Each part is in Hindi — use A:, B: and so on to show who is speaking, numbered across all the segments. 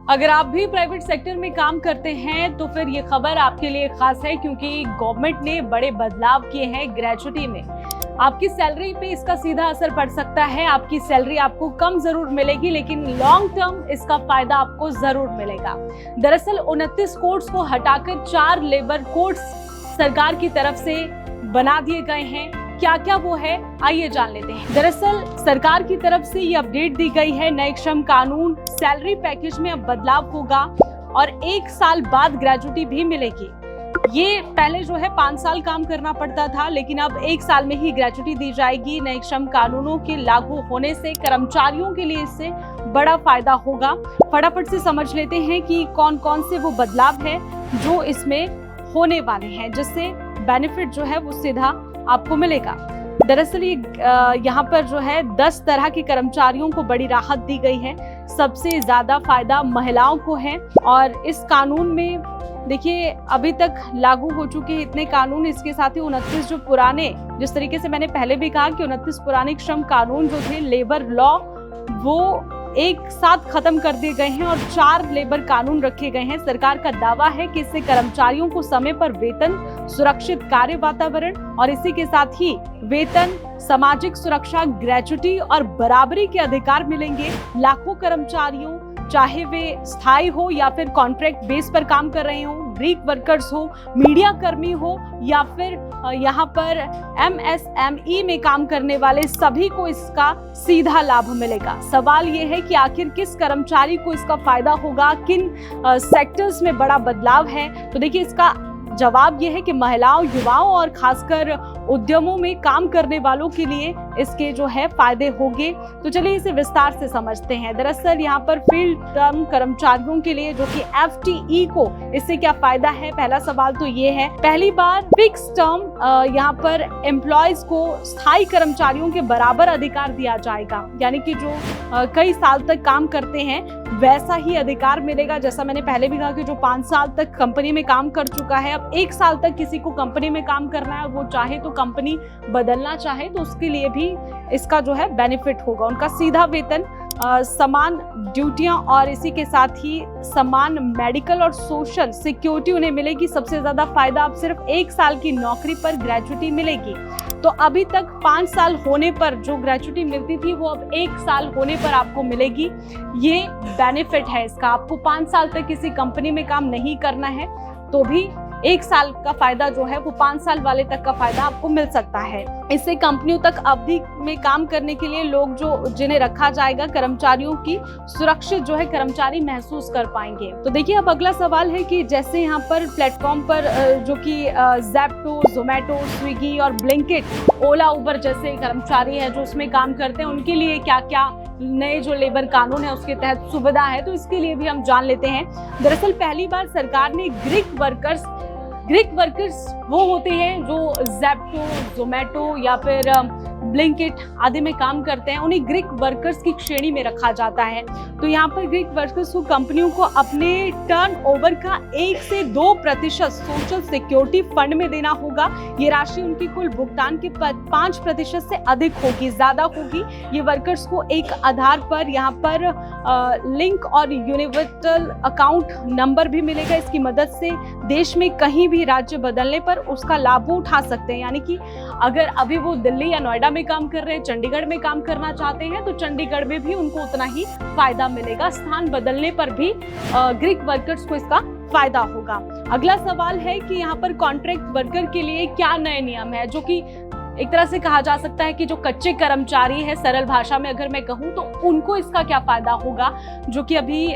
A: अगर आप भी प्राइवेट सेक्टर में काम करते हैं तो फिर ये खबर आपके लिए खास है, क्योंकि गवर्नमेंट ने बड़े बदलाव किए हैं ग्रेजुटी में। आपकी सैलरी पे इसका सीधा असर पड़ सकता है। आपकी सैलरी आपको कम जरूर मिलेगी, लेकिन लॉन्ग टर्म इसका फायदा आपको जरूर मिलेगा। दरअसल 29 कोड्स को हटाकर 4 लेबर कोड्स सरकार की तरफ से बना दिए गए हैं। क्या क्या वो है, आइए जान लेते हैं। दरअसल सरकार की तरफ से ये अपडेट दी गई है, नए श्रम कानून सैलरी पैकेज में अब बदलाव होगा और 1 साल बाद ग्रेजुटी भी मिलेगी। ये पहले जो है 5 साल काम करना पड़ता था, लेकिन अब 1 साल में ही ग्रेजुटी दी जाएगी। नए श्रम कानूनों के लागू होने से कर्मचारियों के लिए इससे बड़ा फायदा होगा। फटाफट से समझ लेते हैं कि कौन कौन से वो बदलाव है जो इसमें होने वाले हैं, जिससे बेनिफिट जो है वो सीधा आपको मिलेगा। दरअसल ये यहाँ पर जो है 10 तरह के कर्मचारियों को बड़ी राहत दी गई है। सबसे ज्यादा फायदा महिलाओं को है और इस कानून में देखिए अभी तक लागू हो चुके हैं इतने कानून, इसके साथ ही 29 जो पुराने, जिस तरीके से मैंने पहले भी कहा कि 29 पुराने श्रम कानून जो थे लेबर लॉ, वो एक साथ खत्म कर दिए गए हैं और 4 लेबर कानून रखे गए हैं। सरकार का दावा है कि इससे कर्मचारियों को समय पर वेतन, सुरक्षित कार्य वातावरण और इसी के साथ ही वेतन, सामाजिक सुरक्षा, ग्रेजुटी और बराबरी के अधिकार मिलेंगे। लाखों कर्मचारियों, चाहे वे स्थायी हो या फिर कॉन्ट्रैक्ट बेस पर काम कर रहे हो, ग्रीक वर्कर्स हो, मीडिया कर्मी हो या फिर यहाँ पर MSME में काम करने वाले, सभी को इसका सीधा लाभ मिलेगा। सवाल ये है कि आखिर किस कर्मचारी को इसका फायदा होगा, किन सेक्टर्स में बड़ा बदलाव है। तो देखिए इसका जवाब ये है कि महिलाओं, युवाओं और खासकर उद्यमों में काम करने वालों के लिए इसके जो है फायदे होंगे। तो चलिए इसे विस्तार से समझते हैं। दरअसल यहाँ पर फील्ड टर्म कर्मचारियों के लिए जो कि FTE को, इससे क्या फायदा है? पहला सवाल तो ये है, पहली बार फिक्स टर्म यहाँ पर एम्प्लॉयज को स्थायी कर्मचारियों के बराबर अधिकार दिया जाएगा, यानी कि जो कई साल तक काम करते हैं वैसा ही अधिकार मिलेगा। जैसा मैंने पहले भी कहा कि जो 5 साल तक कंपनी में काम कर चुका है, अब 1 साल तक किसी को कंपनी में काम करना है, वो चाहे तो कंपनी बदलना चाहे तो उसके लिए भी इसका जो है बेनिफिट होगा। उनका सीधा वेतन, समान ड्यूटियां और इसी के साथ ही समान मेडिकल और सोशल सिक्योरिटी उन्हें मिलेगी। सबसे ज्यादा फायदा अब सिर्फ 1 साल की नौकरी पर ग्रेजुटी मिलेगी। तो अभी तक 5 साल होने पर जो ग्रेजुटी मिलती थी वो अब 1 साल होने पर आपको मिलेगी। ये बेनिफिट है इसका। आपको 5 साल तक किसी कंपनी में काम नहीं करना है तो भी 1 साल का फायदा जो है वो 5 साल वाले तक का फायदा आपको मिल सकता है। इससे कंपनियों तक अवधि में काम करने के लिए लोग जो जिन्हें रखा जाएगा, कर्मचारियों की सुरक्षित जो है कर्मचारी महसूस कर पाएंगे। तो देखिए अब अगला सवाल है कि जैसे यहाँ पर प्लेटफॉर्म पर जो कि ज़ेप्टो, जोमेटो, स्विगी और ब्लिंकिट, ओला, उबर जैसे कर्मचारी हैं जो उसमें काम करते हैं, उनके लिए क्या क्या नए जो लेबर कानून है उसके तहत सुविधा है, तो इसके लिए भी हम जान लेते हैं। दरअसल पहली बार सरकार ने ग्रीक वर्कर्स वो होते हैं जो ज़ेप्टो, जोमेटो या फिर ब्लिंकिट आदि में काम करते हैं, उन्हें ग्रीक वर्कर्स की श्रेणी में रखा जाता है। तो यहाँ पर ग्रीक वर्कर्स को कंपनियों को अपने टर्नओवर का 1 से 2% सोशल सिक्योरिटी फंड में देना होगा। ये राशि उनकी कुल भुगतान के 5% से अधिक होगी, ज्यादा होगी। ये वर्कर्स को एक आधार पर यहाँ पर लिंक और यूनिवर्सल अकाउंट नंबर भी मिलेगा। इसकी मदद से देश में कहीं भी राज्य बदलने पर उसका लाभ उठा सकते हैं। यानी कि अगर अभी वो दिल्ली या नोएडा में काम कर रहे हैं, चंडीगढ़ में काम करना चाहते हैं तो चंडीगढ़ में भी उनको उतना ही फायदा मिलेगा। स्थान बदलने पर भी ग्रीक वर्कर्स को इसका फायदा होगा। अगला सवाल है कि यहाँ पर कॉन्ट्रैक्ट वर्कर के लिए क्या नए नियम है, जो कि एक तरह से कहा जा सकता है कि जो कच्चे कर्मचारी है, सरल भाषा में अगर मैं कहूँ तो उनको इसका क्या फायदा होगा, जो कि अभी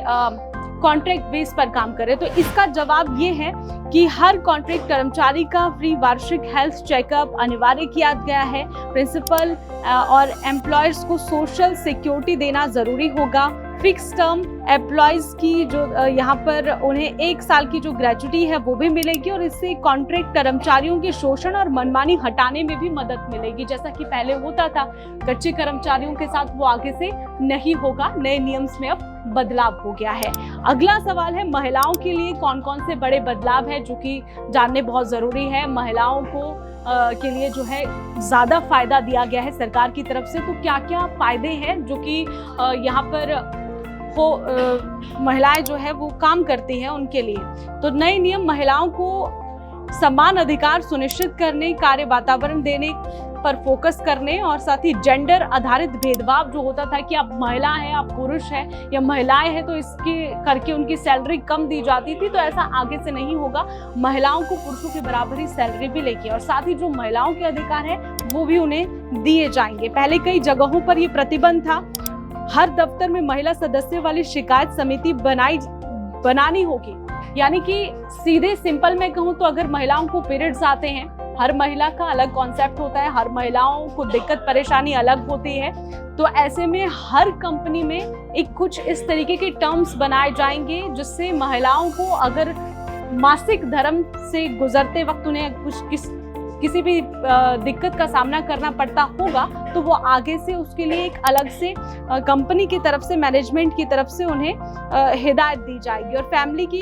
A: कॉन्ट्रैक्ट बेस पर काम करे। तो इसका जवाब ये है कि हर कॉन्ट्रैक्ट कर्मचारी का फ्री वार्षिक हेल्थ चेकअप अनिवार्य किया गया है। प्रिंसिपल और एम्प्लॉयर्स को सोशल सिक्योरिटी देना जरूरी होगा। फिक्स टर्म एम्प्लॉयज की जो यहाँ पर उन्हें 1 साल की जो ग्रेजुटी है वो भी मिलेगी और इससे कॉन्ट्रैक्ट कर्मचारियों के शोषण और मनमानी हटाने में भी मदद मिलेगी। जैसा कि पहले होता था कच्चे कर्मचारियों के साथ, वो आगे से नहीं होगा। नए नियम्स में अब बदलाव हो गया है। अगला सवाल है महिलाओं के लिए कौन कौन से बड़े बदलाव है, जो कि जानने बहुत जरूरी है। महिलाओं को के लिए जो है ज्यादा फायदा दिया गया है सरकार की तरफ से। तो क्या क्या फायदे हैं जो कि यहाँ पर वो महिलाएं जो है वो काम करती हैं उनके लिए। तो नए नियम महिलाओं को समान अधिकार सुनिश्चित करने, कार्य वातावरण देने पर फोकस करने और साथ ही जेंडर आधारित भेदभाव जो होता था कि आप महिला हैं, आप पुरुष हैं या महिलाएं हैं तो इसके करके उनकी सैलरी कम दी जाती थी, तो ऐसा आगे से नहीं होगा। महिलाओं को पुरुषों के बराबर ही सैलरी भी लेगी और साथ ही जो महिलाओं के अधिकार है वो भी उन्हें दिए जाएंगे। पहले कई जगहों पर ये प्रतिबंध था, हर दफ्तर में महिला सदस्य वाली शिकायत समिति बनानी होगी। यानी कि सीधे सिंपल में कहूँ तो अगर महिलाओं को पीरियड्स आते हैं, हर महिला का अलग कॉन्सेप्ट होता है, हर महिलाओं को दिक्कत परेशानी अलग होती है, तो ऐसे में हर कंपनी में एक कुछ इस तरीके के टर्म्स बनाए जाएंगे जिससे महिलाओं को अगर मासिक धर्म से गुजरते वक्त उन्हें किसी भी दिक्कत का सामना करना पड़ता होगा तो वो आगे से उसके लिए एक अलग से कंपनी की तरफ से, मैनेजमेंट की तरफ से उन्हें हिदायत दी जाएगी। और फैमिली की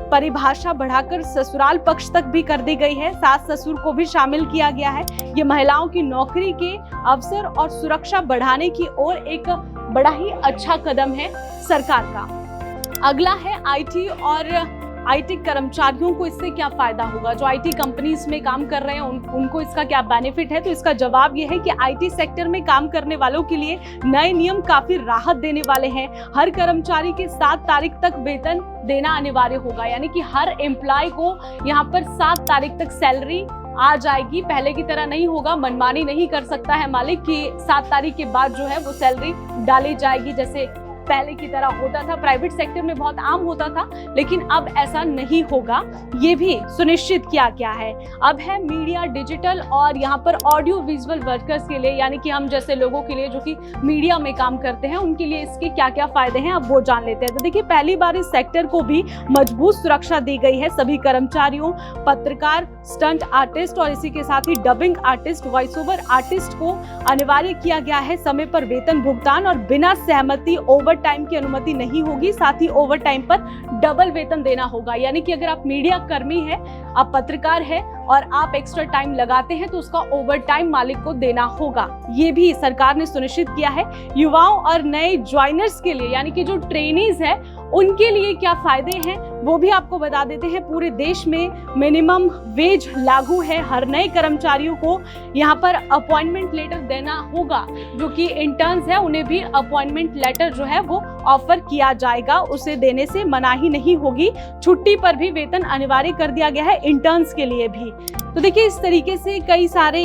A: परिभाषा बढ़ाकर ससुराल पक्ष तक भी कर दी गई है, सास ससुर को भी शामिल किया गया है। ये महिलाओं की नौकरी के अवसर और सुरक्षा बढ़ाने की ओर एक बड़ा ही अच्छा कदम है सरकार का। अगला है आईटी और आईटी कर्मचारियों को इससे क्या फायदा होगा, जो आईटी कंपनीज में काम कर रहे हैं उनको इसका क्या बेनिफिट है। तो इसका जवाब यह है कि आईटी सेक्टर में काम करने वालों के लिए नए नियम काफी राहत देने वाले हैं। हर कर्मचारी के 7 तारीख तक वेतन देना अनिवार्य होगा, यानी कि हर एम्प्लॉय को यहाँ पर 7 तारीख तक सैलरी आ जाएगी। पहले की तरह नहीं होगा, मनमानी नहीं कर सकता है मालिक कि 7 तारीख के बाद जो है वो सैलरी डाली जाएगी जैसे पहले की तरह होता था। प्राइवेट सेक्टर में बहुत आम होता था, लेकिन अब ऐसा नहीं होगा, ये भी सुनिश्चित किया गया है। अब है मीडिया, डिजिटल और यहाँ पर ऑडियो विजुअल वर्कर्स के लिए, यानी कि हम जैसे लोगों के लिए जो कि मीडिया में काम करते हैं उनके लिए इसके क्या क्या फायदे हैं अब वो जान लेते हैं। तो देखिए, पहली बार इस सेक्टर को भी मजबूत सुरक्षा दी गई है। सभी कर्मचारियों, पत्रकार, स्टंट आर्टिस्ट और इसी के साथ ही dubbing artist, voice over artist को अनिवार्य किया गया है समय पर वेतन भुगतान और बिना सहमति ओवर टाइम की अनुमति नहीं होगी। साथ ही ओवर टाइम पर डबल वेतन देना होगा, यानी कि अगर आप मीडिया कर्मी हैं, आप पत्रकार हैं और आप एक्स्ट्रा टाइम लगाते हैं तो उसका ओवर टाइम मालिक को देना होगा। ये भी सरकार ने सुनिश्चित किया है। युवाओं और नए ज्वाइनर्स के लिए, यानी कि जो ट्रेनीज है उनके लिए क्या फायदे हैं वो भी आपको बता देते हैं। पूरे देश में मिनिमम वेज लागू है। हर नए कर्मचारियों को यहाँ पर अपॉइंटमेंट लेटर देना होगा। जो कि इंटर्न्स है उन्हें भी अपॉइंटमेंट लेटर जो है वो ऑफर किया जाएगा, उसे देने से मनाही नहीं होगी। छुट्टी पर भी वेतन अनिवार्य कर दिया गया है इंटर्न्स के लिए भी। तो देखिए, इस तरीके से कई सारे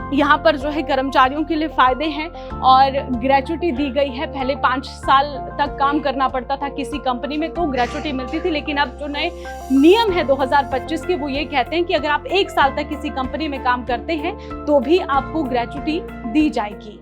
A: यहाँ पर जो है कर्मचारियों के लिए फायदे हैं और ग्रेच्युटी दी गई है। पहले 5 साल तक काम करना पड़ता था किसी कंपनी में तो ग्रेच्युटी मिलती थी, लेकिन अब जो नए नियम है 2025 के वो ये कहते हैं कि अगर आप 1 साल तक किसी कंपनी में काम करते हैं तो भी आपको ग्रेच्युटी दी जाएगी।